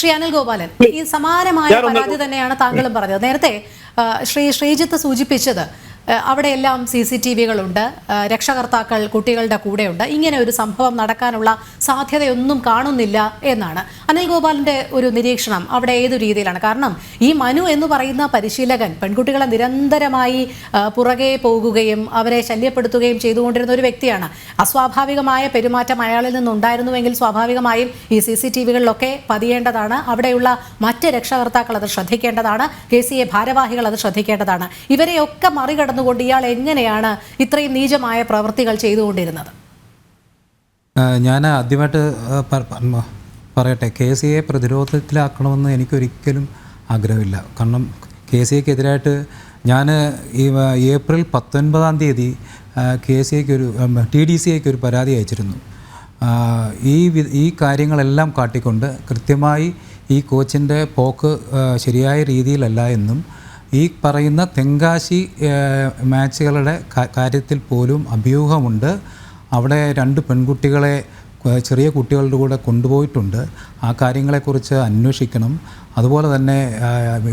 ശ്രീ അനിൽ ഗോപാലൻ, ഈ സമാനമായ പരാതി തന്നെയാണ് താങ്കളും പറഞ്ഞത്. നേരത്തെ ശ്രീജിത്ത് സൂചിപ്പിച്ചത് അവിടെയെല്ലാം CCTV-കളുണ്ട്, രക്ഷകർത്താക്കൾ കുട്ടികളുടെ കൂടെയുണ്ട്, ഇങ്ങനെ ഒരു സംഭവം നടക്കാനുള്ള സാധ്യതയൊന്നും കാണുന്നില്ല എന്നാണ്. അനിൽ ഗോപാലിന്റെ ഒരു നിരീക്ഷണം അവിടെ ഏതു രീതിയിലാണ്? കാരണം ഈ മനു എന്ന് പറയുന്ന പരിശീലകൻ പെൺകുട്ടികളെ നിരന്തരമായി പുറകെ പോകുകയും അവരെ ശല്യപ്പെടുത്തുകയും ചെയ്തുകൊണ്ടിരുന്ന ഒരു വ്യക്തിയാണ്. അസ്വാഭാവികമായ പെരുമാറ്റം അയാളിൽ നിന്നുണ്ടായിരുന്നുവെങ്കിൽ സ്വാഭാവികമായും ഈ CCTV-കളിലൊക്കെ പതിയേണ്ടതാണ്. അവിടെയുള്ള മറ്റ് രക്ഷകർത്താക്കൾ അത് ശ്രദ്ധിക്കേണ്ടതാണ്. KCA ഭാരവാഹികൾ അത് ശ്രദ്ധിക്കേണ്ടതാണ്. ഇവരെയൊക്കെ മറികടന്നുകൊണ്ട് ഇയാൾ എങ്ങനെയാണ് ഇത്രയും നീചമായ പ്രവൃത്തികൾ ചെയ്തുകൊണ്ടിരുന്നത്? ഞാൻ ആദ്യമായിട്ട് പറയട്ടെ, KCA പ്രതിരോധത്തിലാക്കണമെന്ന് എനിക്കൊരിക്കലും ആഗ്രഹമില്ല. കാരണം KCAക്കെതിരായിട്ട് ഞാൻ ഈ ഏപ്രിൽ 19-ാം തീയതി TDCAക്ക് ഒരു പരാതി അയച്ചിരുന്നു. ഈ കാര്യങ്ങളെല്ലാം കാട്ടിക്കൊണ്ട് കൃത്യമായി ഈ കോച്ചിൻ്റെ പോക്ക് ശരിയായ രീതിയിലല്ല എന്നും ഈ പറയുന്ന തെങ്കാശി മാച്ചുകളുടെ കാര്യത്തിൽ പോലും അഭ്യൂഹമുണ്ട്. അവിടെ 2 പെൺകുട്ടികളെ ചെറിയ കുട്ടികളുടെ കൂടെ കൊണ്ടുപോയിട്ടുണ്ട്. ആ കാര്യങ്ങളെക്കുറിച്ച് അന്വേഷിക്കണം. അതുപോലെ തന്നെ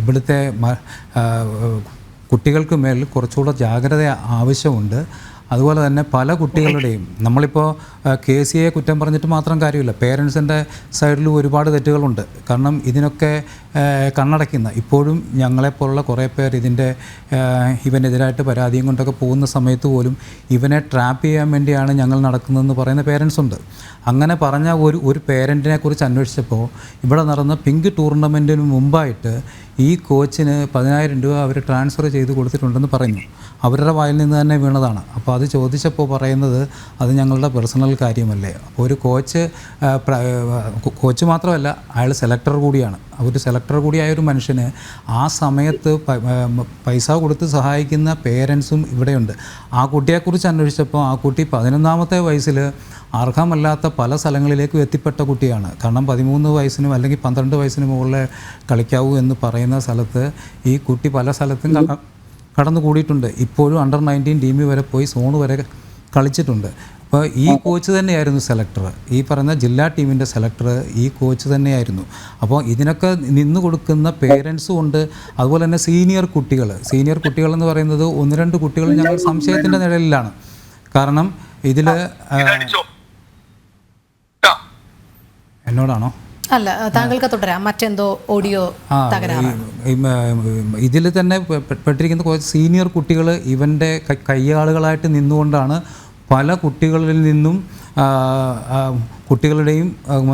ഇവിടുത്തെ കുട്ടികൾക്ക് മേൽ കുറച്ചുകൂടെ ജാഗ്രത ആവശ്യമുണ്ട്. അതുപോലെ തന്നെ പല കുട്ടികളുടെയും നമ്മളിപ്പോൾ KCA കുറ്റം പറഞ്ഞിട്ട് മാത്രം കാര്യമില്ല, പേരൻസിൻ്റെ സൈഡിലും ഒരുപാട് തെറ്റുകളുണ്ട്. കാരണം ഇതിനൊക്കെ കണ്ണടയ്ക്കുന്ന ഇപ്പോഴും ഞങ്ങളെപ്പോലുള്ള കുറേ പേർ ഇവനെതിരായിട്ട് പരാതിയും കൊണ്ടൊക്കെ പോകുന്ന സമയത്ത് പോലും ഇവനെ ട്രാപ്പ് ചെയ്യാൻ വേണ്ടിയാണ് ഞങ്ങൾ നടക്കുന്നതെന്ന് പറയുന്ന പേരൻസ് ഉണ്ട്. അങ്ങനെ പറഞ്ഞ ഒരു പേരൻറ്റിനെ കുറിച്ച് അന്വേഷിച്ചപ്പോൾ ഇവിടെ നടന്ന പിങ്ക് ടൂർണമെൻറ്റിന് മുമ്പായിട്ട് ഈ കോച്ചിന് 10,000 രൂപ അവർ ട്രാൻസ്ഫർ ചെയ്ത് കൊടുത്തിട്ടുണ്ടെന്ന് പറയുന്നു. അവരുടെ വായിൽ നിന്ന് തന്നെ വീണതാണ്. അപ്പോൾ അത് ചോദിച്ചപ്പോൾ പറയുന്നത് അത് ഞങ്ങളുടെ പേഴ്സണൽ കാര്യമല്ലേ. അപ്പോൾ ഒരു കോച്ച് മാത്രമല്ല, അയാൾ സെലക്ടർ കൂടിയാണ്. ഒരു സെലക്ടർ കൂടിയായ ഒരു മനുഷ്യന് ആ സമയത്ത് പൈസ കൊടുത്ത് സഹായിക്കുന്ന പേരൻസും ഇവിടെയുണ്ട്. ആ കുട്ടിയെക്കുറിച്ച് അന്വേഷിച്ചപ്പോൾ ആ കുട്ടി 11-ാമത്തെ വയസ്സിൽ അർഹമല്ലാത്ത പല സ്ഥലങ്ങളിലേക്കും എത്തിപ്പെട്ട കുട്ടിയാണ്. കാരണം 13 വയസ്സിനും അല്ലെങ്കിൽ 12 വയസ്സിന് മുകളിൽ കളിക്കാവൂ എന്ന് പറയുന്ന സ്ഥലത്ത് ഈ കുട്ടി പല സ്ഥലത്തും കടന്നു കൂടിയിട്ടുണ്ട്. ഇപ്പോഴും അണ്ടർ 19 ടീമിൽ വരെ പോയി സോണ് വരെ കളിച്ചിട്ടുണ്ട്. അപ്പോൾ ഈ കോച്ച് തന്നെയായിരുന്നു സെലക്ടർ. ഈ പറയുന്ന ജില്ലാ ടീമിൻ്റെ സെലക്ടർ ഈ കോച്ച് തന്നെയായിരുന്നു. അപ്പോൾ ഇതിനൊക്കെ നിന്ന് കൊടുക്കുന്ന പേരൻസും ഉണ്ട്. അതുപോലെ തന്നെ സീനിയർ കുട്ടികൾ എന്ന് പറയുന്നത് 1-2 കുട്ടികൾ ഞങ്ങൾ സംശയത്തിൻ്റെ നിഴലിലാണ്. കാരണം ഇതിൽ എന്നോടാണോ? അല്ല, താങ്കൾക്ക് തുടരാം. മറ്റെന്തോ ഓഡിയോ ഇതിൽ തന്നെ പെട്ടിരിക്കുന്ന സീനിയർ കുട്ടികൾ ഇവൻ്റെ കയ്യാളുകളായിട്ട് നിന്നുകൊണ്ടാണ് പല കുട്ടികളിൽ നിന്നും കുട്ടികളുടെയും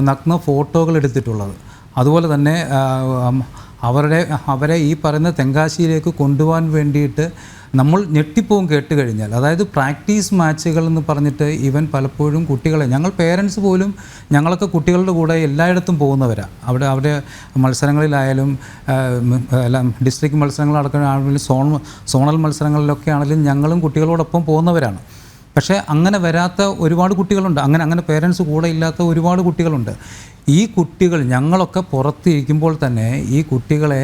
നഗ്ന ഫോട്ടോകൾ എടുത്തിട്ടുള്ളത്. അതുപോലെ തന്നെ അവരെ ഈ പറയുന്ന തെങ്കാശിയിലേക്ക് കൊണ്ടുപോകാൻ വേണ്ടിയിട്ട് നമ്മൾ ഞെട്ടിപ്പോവും കേട്ട് കഴിഞ്ഞാൽ. അതായത് പ്രാക്ടീസ് മാച്ചുകൾ എന്ന് പറഞ്ഞിട്ട് ഇവൻ പലപ്പോഴും കുട്ടികളെ, ഞങ്ങൾ പേരൻസ് പോലും ഞങ്ങളൊക്കെ കുട്ടികളുടെ കൂടെ എല്ലായിടത്തും പോകുന്നവരാണ്. അവിടെ മത്സരങ്ങളിലായാലും എല്ലാം ഡിസ്ട്രിക്ട് മത്സരങ്ങളടക്കമാണെങ്കിലും സോണൽ മത്സരങ്ങളിലൊക്കെ ആണെങ്കിലും ഞങ്ങളും കുട്ടികളോടൊപ്പം പോകുന്നവരാണ്. പക്ഷേ അങ്ങനെ വരാത്ത ഒരുപാട് കുട്ടികളുണ്ട്. അങ്ങനെ പേരൻസ് കൂടെ ഇല്ലാത്ത ഒരുപാട് കുട്ടികളുണ്ട്. ഈ കുട്ടികൾ ഞങ്ങളൊക്കെ പുറത്തിരിക്കുമ്പോൾ തന്നെ ഈ കുട്ടികളെ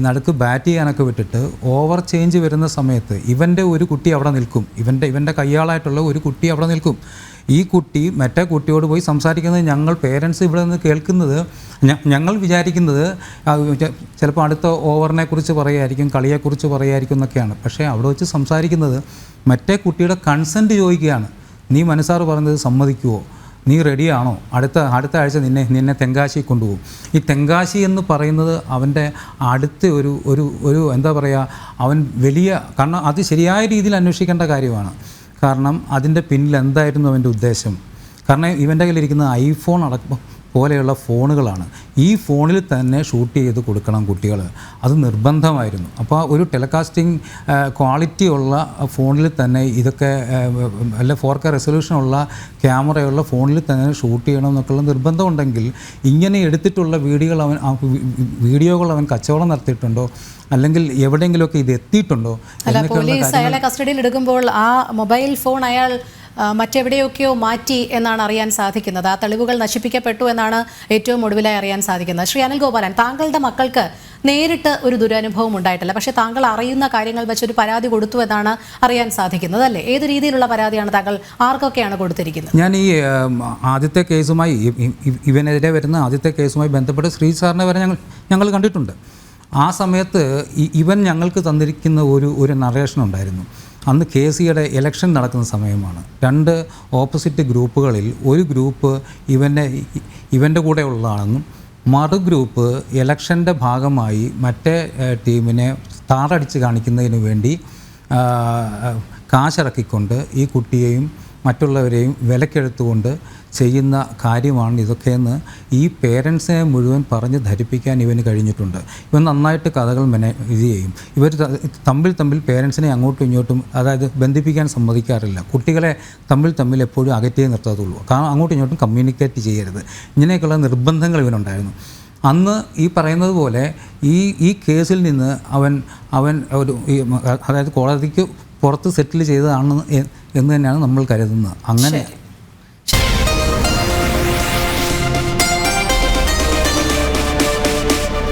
നടുക്ക് ബാറ്റ് ചെയ്യാനൊക്കെ വിട്ടിട്ട് ഓവർ ചേഞ്ച് വരുന്ന സമയത്ത് ഇവൻ്റെ ഒരു കുട്ടി അവിടെ നിൽക്കും. ഇവൻ്റെ കയ്യാളായിട്ടുള്ള ഒരു കുട്ടി അവിടെ നിൽക്കും. ഈ കുട്ടി മറ്റേ കുട്ടിയോട് പോയി സംസാരിക്കുന്നത് ഞങ്ങൾ പേരൻസ് ഇവിടെ നിന്ന് കേൾക്കുന്നത്, ഞങ്ങൾ വിചാരിക്കുന്നത് ചിലപ്പോൾ അടുത്ത ഓവറിനെ കുറിച്ച് പറയുമായിരിക്കും, കളിയെക്കുറിച്ച് പറയുമായിരിക്കും എന്നൊക്കെയാണ്. പക്ഷേ അവിടെ വെച്ച് സംസാരിക്കുന്നത് മറ്റേ കുട്ടിയുടെ കൺസെൻറ്റ് ചോദിക്കുകയാണ്. നീ മനസ്സാറ് പറഞ്ഞത് സമ്മതിക്കുമോ? നീ റെഡിയാണോ? അടുത്ത ആഴ്ച നിന്നെ തെങ്കാശി കൊണ്ടുപോകും. ഈ തെങ്കാശി എന്ന് പറയുന്നത് അവൻ്റെ അടുത്ത ഒരു എന്താ പറയുക, അവൻ വലിയ, കാരണം അത് ശരിയായ രീതിയിൽ അന്വേഷിക്കേണ്ട കാര്യമാണ്. കാരണം അതിൻ്റെ പിന്നിൽ എന്തായിരുന്നു അവൻ്റെ ഉദ്ദേശം? കാരണം ഇവൻ്റെ കയ്യിലിരിക്കുന്ന ഐഫോൺ പോലെയുള്ള ഫോണുകളാണ്. ഈ ഫോണിൽ തന്നെ ഷൂട്ട് ചെയ്ത് കൊടുക്കണം കുട്ടികൾ, അത് നിർബന്ധമായിരുന്നു. അപ്പോൾ ഒരു ടെലികാസ്റ്റിംഗ് ക്വാളിറ്റി ഉള്ള ഫോണിൽ തന്നെ ഇതൊക്കെ അല്ല 4K റെസൊല്യൂഷനുള്ള ക്യാമറയുള്ള ഫോണിൽ തന്നെ ഷൂട്ട് ചെയ്യണം എന്നൊക്കെയുള്ള നിർബന്ധമുണ്ടെങ്കിൽ ഇങ്ങനെ എടുത്തിട്ടുള്ള വീഡിയോകൾ അവൻ കച്ചവടം നടത്തിയിട്ടുണ്ടോ, അല്ലെങ്കിൽ എവിടെയെങ്കിലുമൊക്കെ ഇത് എത്തിയിട്ടുണ്ടോ? പോലീസ് അയാളെ കസ്റ്റഡിയിൽ എടുക്കുമ്പോൾ ആ മൊബൈൽ ഫോൺ അയാൾ മറ്റെവിടെയൊക്കെയോ മാറ്റി എന്നാണ് അറിയാൻ സാധിക്കുന്നത്. ആ തെളിവുകൾ നശിപ്പിക്കപ്പെട്ടു എന്നാണ് ഏറ്റവും ഒടുവിലായി അറിയാൻ സാധിക്കുന്നത്. ശ്രീ അനിൽ ഗോപാലൻ, താങ്കളുടെ മക്കൾക്ക് നേരിട്ട് ഒരു ദുരനുഭവം ഉണ്ടായിട്ടില്ല, പക്ഷേ താങ്കൾ അറിയുന്ന കാര്യങ്ങൾ വെച്ചൊരു പരാതി കൊടുത്തു എന്നാണ് അറിയാൻ സാധിക്കുന്നത്, അല്ലേ? ഏത് രീതിയിലുള്ള പരാതിയാണ് താങ്കൾ ആർക്കൊക്കെയാണ് കൊടുത്തിരിക്കുന്നത്? ഞാൻ ഈ ആദ്യത്തെ കേസുമായി ഇവനെതിരെ വരുന്ന ആദ്യത്തെ കേസുമായി ബന്ധപ്പെട്ട് ശ്രീ സാറിനെ വരെ ഞങ്ങൾ കണ്ടിട്ടുണ്ട്. ആ സമയത്ത് ഇവൻ ഞങ്ങൾക്ക് തന്നിരിക്കുന്ന ഒരു നറേഷൻ ഉണ്ടായിരുന്നു. അന്ന് KCയുടെ ഇലക്ഷൻ നടക്കുന്ന സമയമാണ്. 2 ഓപ്പോസിറ്റ് ഗ്രൂപ്പുകളിൽ ഒരു ഗ്രൂപ്പ് ഇവൻ്റെ കൂടെ ഉള്ളതാണെന്നും മറു ഗ്രൂപ്പ് ഇലക്ഷൻ്റെ ഭാഗമായി മറ്റേ ടീമിനെ താറടിച്ച് കാണിക്കുന്നതിന് വേണ്ടി കാശിറക്കിക്കൊണ്ട് ഈ കുട്ടിയെയും മറ്റുള്ളവരെയും വിലക്കെടുത്തുകൊണ്ട് ചെയ്യുന്ന കാര്യമാണ് ഇതൊക്കെയെന്ന് ഈ പേരൻസിനെ മുഴുവൻ പറഞ്ഞ് ധരിപ്പിക്കാൻ ഇവന് കഴിഞ്ഞിട്ടുണ്ട്. ഇവൻ നന്നായിട്ട് കഥകൾ ഇത് ചെയ്യും. ഇവർ തമ്മിൽ പേരൻസിനെ അങ്ങോട്ടും ഇങ്ങോട്ടും അതായത് ബന്ധിപ്പിക്കാൻ സമ്മതിക്കാറില്ല. കുട്ടികളെ തമ്മിൽ എപ്പോഴും അകറ്റിയേ നിർത്തത്തുള്ളൂ. കാരണം അങ്ങോട്ടും ഇങ്ങോട്ടും കമ്മ്യൂണിക്കേറ്റ് ചെയ്യരുത്. ഇങ്ങനെയൊക്കെയുള്ള നിർബന്ധങ്ങൾ ഇവനുണ്ടായിരുന്നു. അന്ന് ഈ പറയുന്നത് പോലെ ഈ കേസിൽ നിന്ന് അവൻ ഒരു അതായത് കോടതിക്ക് പുറത്ത് സെറ്റിൽ ചെയ്തതാണ് എന്ന് തന്നെയാണ് നമ്മൾ കരുതുന്നത്. അങ്ങനെ